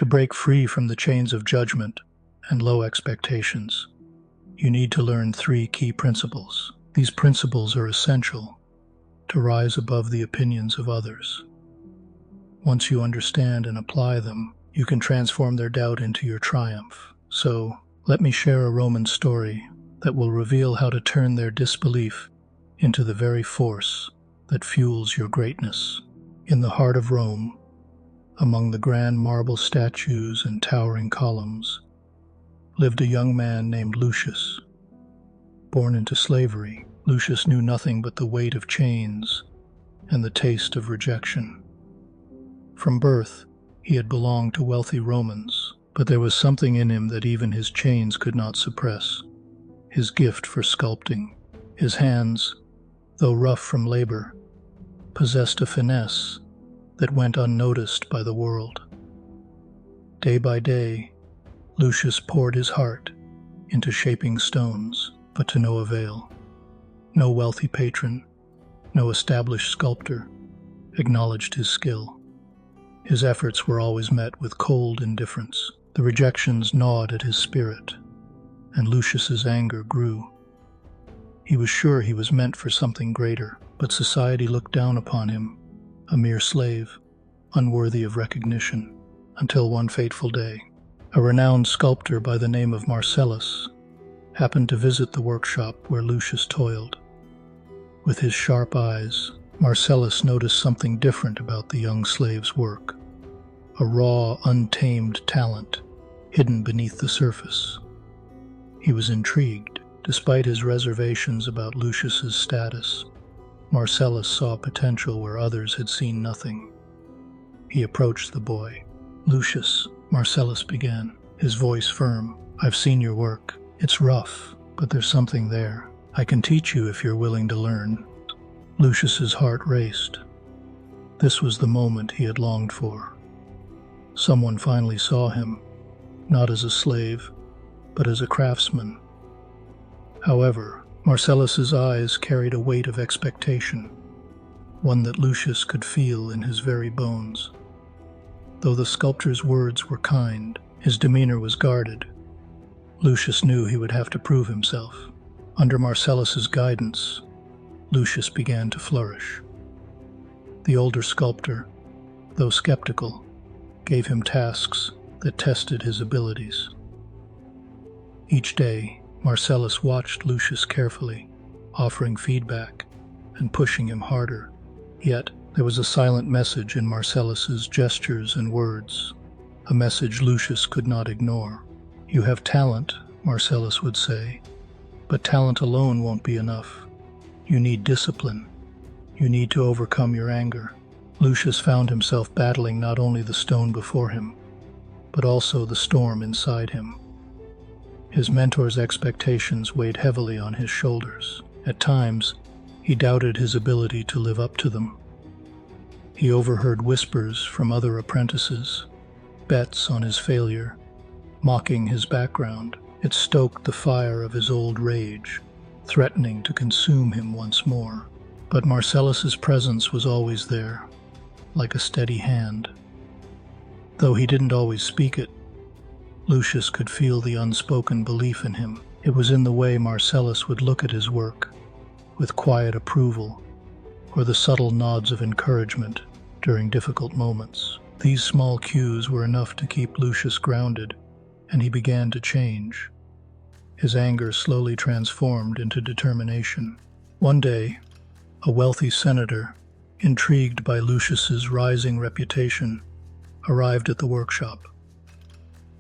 To break free from the chains of judgment and low expectations, you need to learn 3 key principles. These principles are essential to rise above the opinions of others. Once you understand and apply them, you can transform their doubt into your triumph. So, let me share a Roman story that will reveal how to turn their disbelief into the very force that fuels your greatness. In the heart of Rome, among the grand marble statues and towering columns, lived a young man named Lucius. Born into slavery, Lucius knew nothing but the weight of chains and the taste of rejection. From birth, he had belonged to wealthy Romans, but there was something in him that even his chains could not suppress: his gift for sculpting. His hands, though rough from labor, possessed a finesse that went unnoticed by the world. Day by day, Lucius poured his heart into shaping stones, but to no avail. No wealthy patron, no established sculptor acknowledged his skill. His efforts were always met with cold indifference. The rejections gnawed at his spirit, and Lucius's anger grew. He was sure he was meant for something greater, but society looked down upon him, a mere slave, unworthy of recognition, until one fateful day, a renowned sculptor by the name of Marcellus happened to visit the workshop where Lucius toiled. With his sharp eyes, Marcellus noticed something different about the young slave's work, a raw, untamed talent hidden beneath the surface. He was intrigued. Despite his reservations about Lucius's status, Marcellus saw potential where others had seen nothing. He approached the boy. "Lucius," Marcellus began, his voice firm, "I've seen your work. It's rough, but there's something there. I can teach you if you're willing to learn." Lucius's heart raced. This was the moment he had longed for. Someone finally saw him, not as a slave, but as a craftsman. However, Marcellus's eyes carried a weight of expectation, one that Lucius could feel in his very bones. Though the sculptor's words were kind, his demeanor was guarded. Lucius knew he would have to prove himself. Under Marcellus's guidance, Lucius began to flourish. The older sculptor, though skeptical, gave him tasks that tested his abilities. Each day, Marcellus watched Lucius carefully, offering feedback and pushing him harder. Yet, there was a silent message in Marcellus's gestures and words, a message Lucius could not ignore. "You have talent," Marcellus would say, "but talent alone won't be enough. You need discipline. You need to overcome your anger." Lucius found himself battling not only the stone before him, but also the storm inside him. His mentor's expectations weighed heavily on his shoulders. At times, he doubted his ability to live up to them. He overheard whispers from other apprentices, bets on his failure, mocking his background. It stoked the fire of his old rage, threatening to consume him once more. But Marcellus's presence was always there, like a steady hand. Though he didn't always speak it, Lucius could feel the unspoken belief in him. It was in the way Marcellus would look at his work, with quiet approval, or the subtle nods of encouragement during difficult moments. These small cues were enough to keep Lucius grounded, and he began to change. His anger slowly transformed into determination. One day, a wealthy senator, intrigued by Lucius's rising reputation, arrived at the workshop.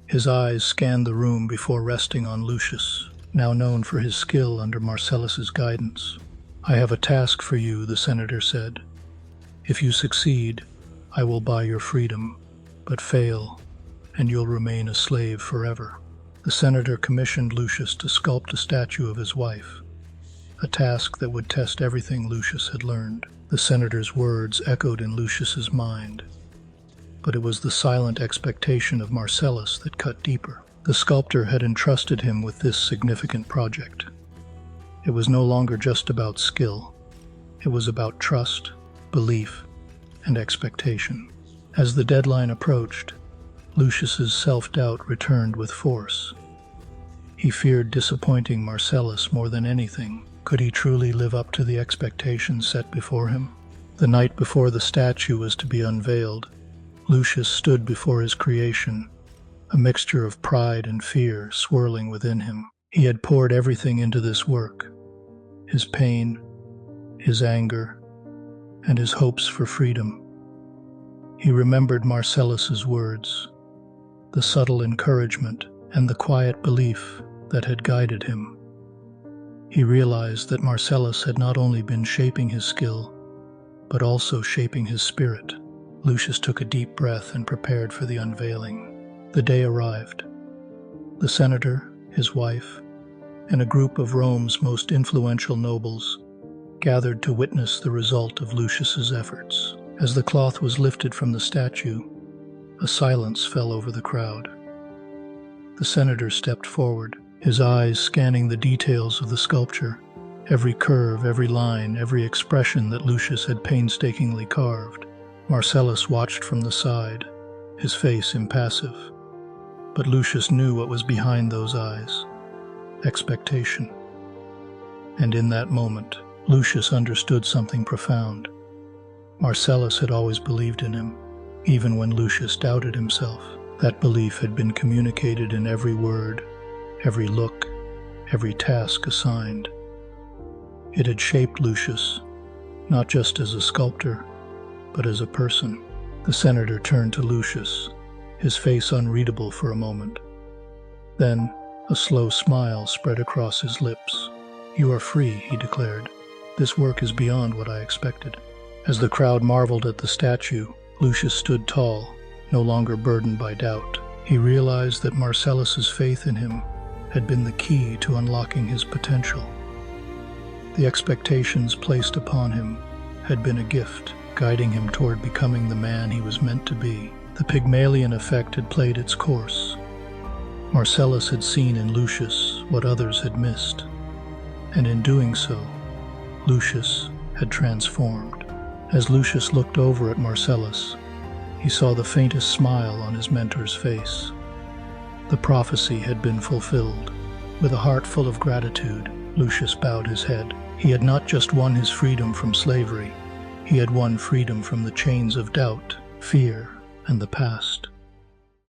His eyes scanned the room before resting on Lucius, now known for his skill under Marcellus's guidance. "I have a task for you," the senator said. "If you succeed, I will buy your freedom, but fail, and you'll remain a slave forever." The senator commissioned Lucius to sculpt a statue of his wife, a task that would test everything Lucius had learned. The senator's words echoed in Lucius's mind, but it was the silent expectation of Marcellus that cut deeper. The sculptor had entrusted him with this significant project. It was no longer just about skill. It was about trust, belief, and expectation. As the deadline approached, Lucius's self-doubt returned with force. He feared disappointing Marcellus more than anything. Could he truly live up to the expectations set before him? The night before the statue was to be unveiled, Lucius stood before his creation, a mixture of pride and fear swirling within him. He had poured everything into this work, his pain, his anger, and his hopes for freedom. He remembered Marcellus's words, the subtle encouragement and the quiet belief that had guided him. He realized that Marcellus had not only been shaping his skill, but also shaping his spirit. Lucius took a deep breath and prepared for the unveiling. The day arrived. The senator, his wife, and a group of Rome's most influential nobles gathered to witness the result of Lucius's efforts. As the cloth was lifted from the statue, a silence fell over the crowd. The senator stepped forward, his eyes scanning the details of the sculpture, every curve, every line, every expression that Lucius had painstakingly carved. Marcellus watched from the side, his face impassive. But Lucius knew what was behind those eyes: expectation. And in that moment, Lucius understood something profound. Marcellus had always believed in him, even when Lucius doubted himself. That belief had been communicated in every word, every look, every task assigned. It had shaped Lucius, not just as a sculptor, but as a person. The senator turned to Lucius, his face unreadable for a moment. Then, a slow smile spread across his lips. "You are free," he declared. "This work is beyond what I expected." As the crowd marveled at the statue, Lucius stood tall, no longer burdened by doubt. He realized that Marcellus's faith in him had been the key to unlocking his potential. The expectations placed upon him had been a gift, guiding him toward becoming the man he was meant to be. The Pygmalion effect had played its course. Marcellus had seen in Lucius what others had missed, and in doing so, Lucius had transformed. As Lucius looked over at Marcellus, he saw the faintest smile on his mentor's face. The prophecy had been fulfilled. With a heart full of gratitude, Lucius bowed his head. He had not just won his freedom from slavery, he had won freedom from the chains of doubt, fear, and the past.